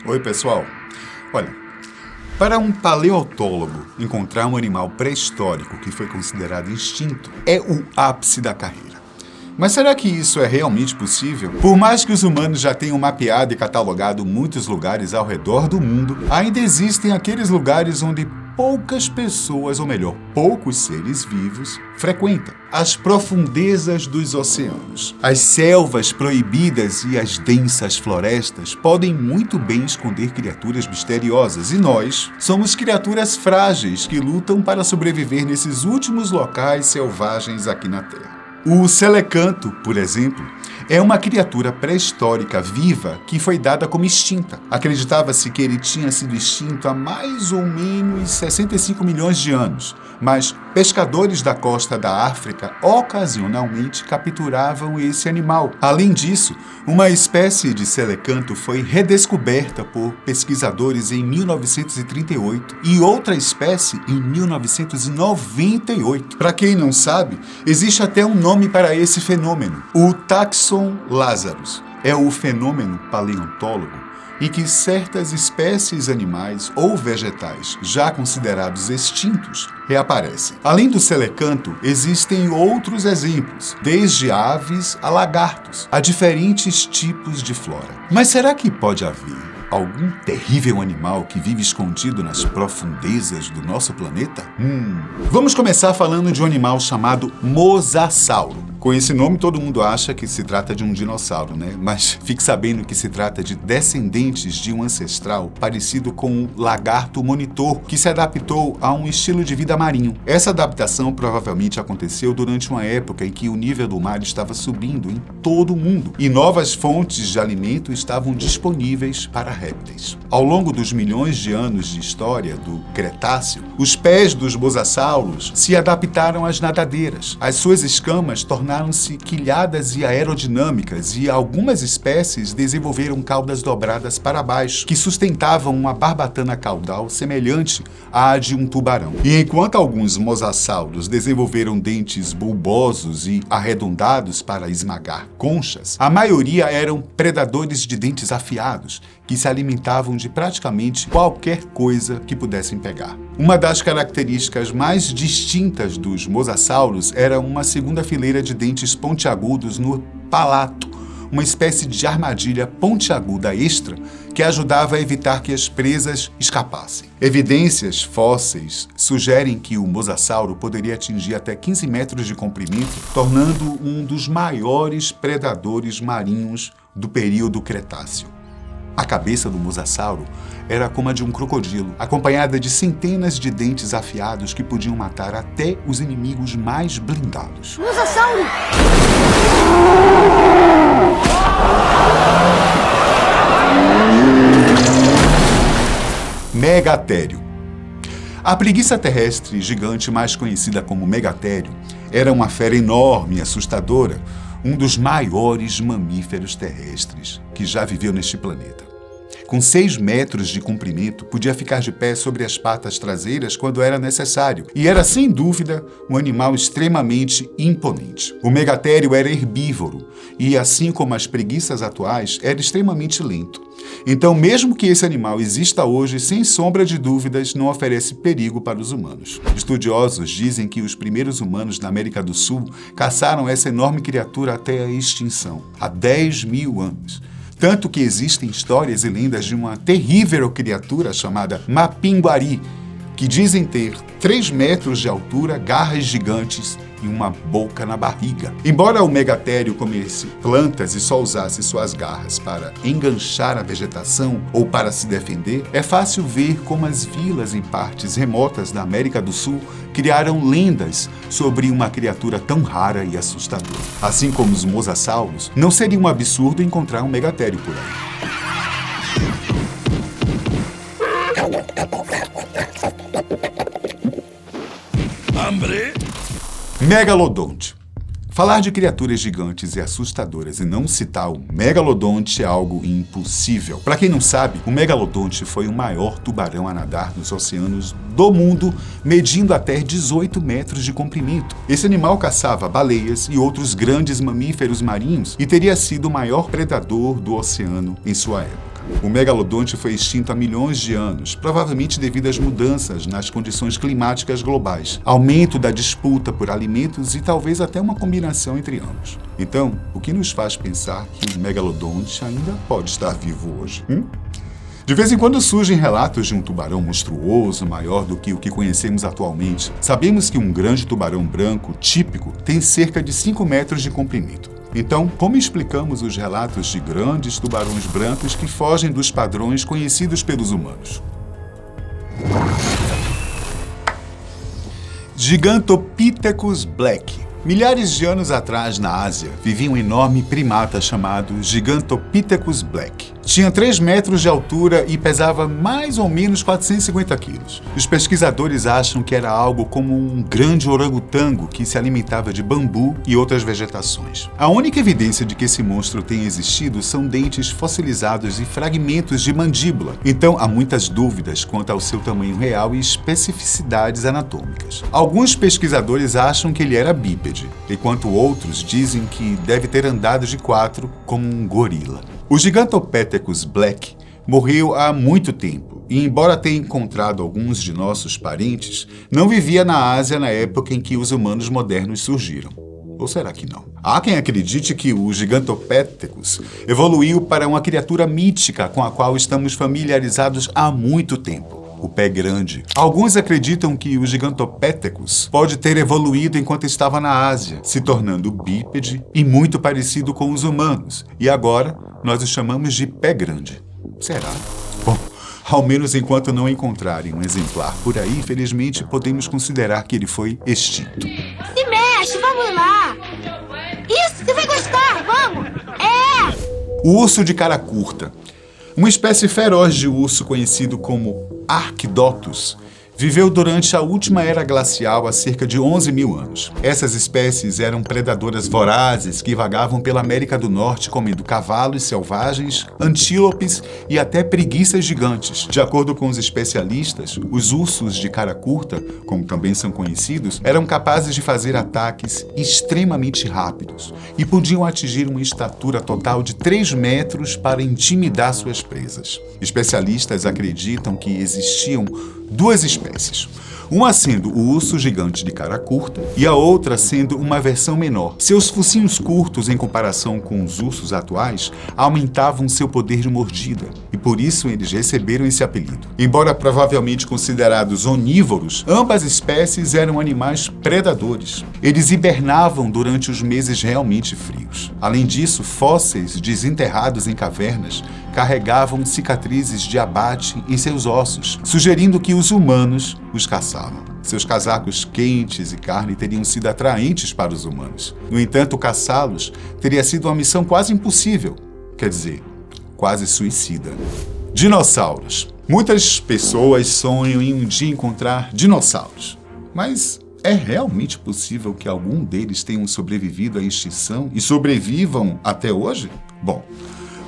Oi, pessoal. Olha, para um paleontólogo, encontrar um animal pré-histórico que foi considerado extinto é o ápice da carreira. Mas será que isso é realmente possível? Por mais que os humanos já tenham mapeado e catalogado muitos lugares ao redor do mundo, ainda existem aqueles lugares onde poucas pessoas, ou melhor, poucos seres vivos, frequentam. As profundezas dos oceanos. As selvas proibidas e as densas florestas podem muito bem esconder criaturas misteriosas, e nós somos criaturas frágeis que lutam para sobreviver nesses últimos locais selvagens aqui na Terra. O selecanto, por exemplo, é uma criatura pré-histórica viva que foi dada como extinta. Acreditava-se que ele tinha sido extinto há mais ou menos 65 milhões de anos, mas pescadores da costa da África ocasionalmente capturavam esse animal. Além disso, uma espécie de selecanto foi redescoberta por pesquisadores em 1938 e outra espécie em 1998. Para quem não sabe, existe até um nome para esse fenômeno, o Taxon Lazarus. É o fenômeno paleontólogo em que certas espécies animais ou vegetais já considerados extintos reaparecem. Além do selecanto, existem outros exemplos, desde aves a lagartos, a diferentes tipos de flora. Mas será que pode haver algum terrível animal que vive escondido nas profundezas do nosso planeta? Vamos começar falando de um animal chamado Mosasauro. Com esse nome, todo mundo acha que se trata de um dinossauro, né? Mas fique sabendo que se trata de descendentes de um ancestral parecido com o lagarto monitor, que se adaptou a um estilo de vida marinho. Essa adaptação provavelmente aconteceu durante uma época em que o nível do mar estava subindo em todo o mundo e novas fontes de alimento estavam disponíveis para répteis. Ao longo dos milhões de anos de história do Cretáceo, os pés dos mosassauros se adaptaram às nadadeiras. As suas escamas tornaram-se quilhadas e aerodinâmicas e algumas espécies desenvolveram caudas dobradas para baixo, que sustentavam uma barbatana caudal semelhante à de um tubarão. E enquanto alguns mosassauros desenvolveram dentes bulbosos e arredondados para esmagar conchas, a maioria eram predadores de dentes afiados, que se alimentavam de praticamente qualquer coisa que pudessem pegar. Uma das características mais distintas dos mosassauros era uma segunda fileira de dentes pontiagudos no palato, uma espécie de armadilha pontiaguda extra que ajudava a evitar que as presas escapassem. Evidências fósseis sugerem que o mosassauro poderia atingir até 15 metros de comprimento, tornando um dos maiores predadores marinhos do período Cretáceo. A cabeça do mosassauro era como a de um crocodilo, acompanhada de centenas de dentes afiados que podiam matar até os inimigos mais blindados. Mosassauro! Megatério. A preguiça terrestre gigante mais conhecida como megatério era uma fera enorme e assustadora, um dos maiores mamíferos terrestres que já viveu neste planeta. Com 6 metros de comprimento, podia ficar de pé sobre as patas traseiras quando era necessário, e era, sem dúvida, um animal extremamente imponente. O megatério era herbívoro, e, assim como as preguiças atuais, era extremamente lento. Então, mesmo que esse animal exista hoje, sem sombra de dúvidas, não oferece perigo para os humanos. Estudiosos dizem que os primeiros humanos na América do Sul caçaram essa enorme criatura até a extinção, há 10 mil anos. Tanto que existem histórias e lendas de uma terrível criatura chamada Mapinguari, que dizem ter 3 metros de altura, garras gigantes e uma boca na barriga. Embora o megatério comesse plantas e só usasse suas garras para enganchar a vegetação ou para se defender, é fácil ver como as vilas em partes remotas da América do Sul criaram lendas sobre uma criatura tão rara e assustadora. Assim como os mosassauros, não seria um absurdo encontrar um megatério por aí. Megalodonte. Falar de criaturas gigantes e assustadoras e não citar o megalodonte é algo impossível. Para quem não sabe, o megalodonte foi o maior tubarão a nadar nos oceanos do mundo, medindo até 18 metros de comprimento. Esse animal caçava baleias e outros grandes mamíferos marinhos e teria sido o maior predador do oceano em sua época. O megalodonte foi extinto há milhões de anos, provavelmente devido às mudanças nas condições climáticas globais, aumento da disputa por alimentos e talvez até uma combinação entre ambos. Então, o que nos faz pensar que o megalodonte ainda pode estar vivo hoje? De vez em quando surgem relatos de um tubarão monstruoso, maior do que o que conhecemos atualmente. Sabemos que um grande tubarão branco típico tem cerca de 5 metros de comprimento. Então, como explicamos os relatos de grandes tubarões brancos que fogem dos padrões conhecidos pelos humanos? Gigantopithecus black. Milhares de anos atrás, na Ásia, vivia um enorme primata chamado Gigantopithecus black. Tinha 3 metros de altura e pesava mais ou menos 450 quilos. Os pesquisadores acham que era algo como um grande orangotango que se alimentava de bambu e outras vegetações. A única evidência de que esse monstro tenha existido são dentes fossilizados e fragmentos de mandíbula. Então, há muitas dúvidas quanto ao seu tamanho real e especificidades anatômicas. Alguns pesquisadores acham que ele era bípede, enquanto outros dizem que deve ter andado de 4 como um gorila. O Gigantopithecus black morreu há muito tempo e, embora tenha encontrado alguns de nossos parentes, não vivia na Ásia na época em que os humanos modernos surgiram. Ou será que não? Há quem acredite que o Gigantopithecus evoluiu para uma criatura mítica com a qual estamos familiarizados há muito tempo. O pé grande. Alguns acreditam que o Gigantopithecus pode ter evoluído enquanto estava na Ásia, se tornando bípede e muito parecido com os humanos, e agora nós o chamamos de pé grande. Será? Bom, ao menos enquanto não encontrarem um exemplar por aí, felizmente podemos considerar que ele foi extinto. Se mexe, vamos lá! Isso, você vai gostar, vamos! O urso de cara curta. Uma espécie feroz de urso conhecido como Arquidoptus viveu durante a última era glacial há cerca de 11 mil anos. Essas espécies eram predadoras vorazes que vagavam pela América do Norte comendo cavalos selvagens, antílopes e até preguiças gigantes. De acordo com os especialistas, os ursos de cara curta, como também são conhecidos, eram capazes de fazer ataques extremamente rápidos e podiam atingir uma estatura total de 3 metros para intimidar suas presas. Especialistas acreditam que existiam 2 espécies, uma sendo o urso gigante de cara curta e a outra sendo uma versão menor. Seus focinhos curtos, em comparação com os ursos atuais, aumentavam seu poder de mordida e por isso eles receberam esse apelido. Embora provavelmente considerados onívoros, ambas espécies eram animais predadores. Eles hibernavam durante os meses realmente frios. Além disso, fósseis desenterrados em cavernas carregavam cicatrizes de abate em seus ossos, sugerindo que os humanos os caçavam. Seus casacos quentes e carne teriam sido atraentes para os humanos. No entanto, caçá-los teria sido uma missão quase impossível, quer dizer, quase suicida. Dinossauros. Muitas pessoas sonham em um dia encontrar dinossauros, mas é realmente possível que algum deles tenham sobrevivido à extinção e sobrevivam até hoje? Bom,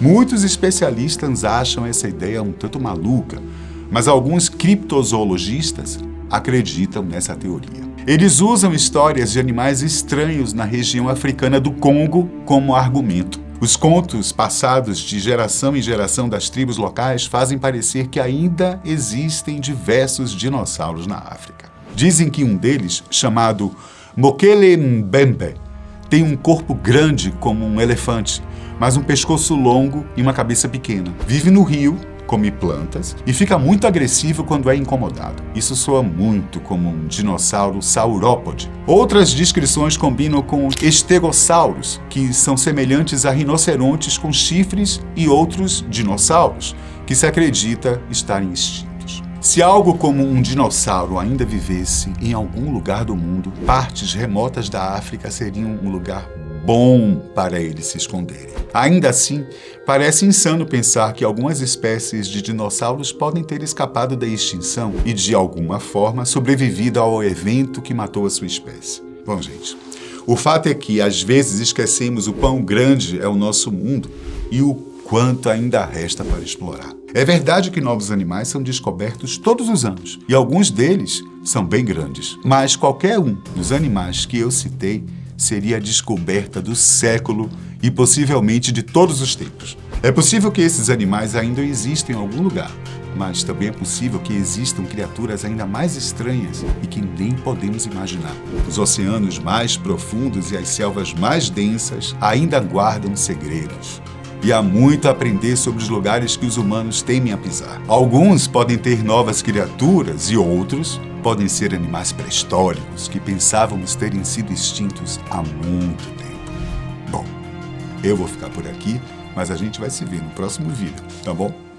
muitos especialistas acham essa ideia um tanto maluca, mas alguns criptozoologistas acreditam nessa teoria. Eles usam histórias de animais estranhos na região africana do Congo como argumento. Os contos passados de geração em geração das tribos locais fazem parecer que ainda existem diversos dinossauros na África. Dizem que um deles, chamado Mokele Mbembe, tem um corpo grande como um elefante, mas um pescoço longo e uma cabeça pequena. Vive no rio, come plantas e fica muito agressivo quando é incomodado. Isso soa muito como um dinossauro saurópode. Outras descrições combinam com estegossauros, que são semelhantes a rinocerontes com chifres, e outros dinossauros, que se acredita estarem extintos. Se algo como um dinossauro ainda vivesse em algum lugar do mundo, partes remotas da África seriam um lugar bom para eles se esconderem. Ainda assim, parece insano pensar que algumas espécies de dinossauros podem ter escapado da extinção e, de alguma forma, sobrevivido ao evento que matou a sua espécie. Bom, gente, o fato é que, às vezes, esquecemos o quão grande é o nosso mundo e o quanto ainda resta para explorar. É verdade que novos animais são descobertos todos os anos, e alguns deles são bem grandes. Mas qualquer um dos animais que eu citei seria a descoberta do século e possivelmente de todos os tempos. É possível que esses animais ainda existam em algum lugar, mas também é possível que existam criaturas ainda mais estranhas e que nem podemos imaginar. Os oceanos mais profundos e as selvas mais densas ainda guardam segredos. E há muito a aprender sobre os lugares que os humanos temem a pisar. Alguns podem ter novas criaturas e outros podem ser animais pré-históricos que pensávamos terem sido extintos há muito tempo. Bom, eu vou ficar por aqui, mas a gente vai se ver no próximo vídeo, tá bom?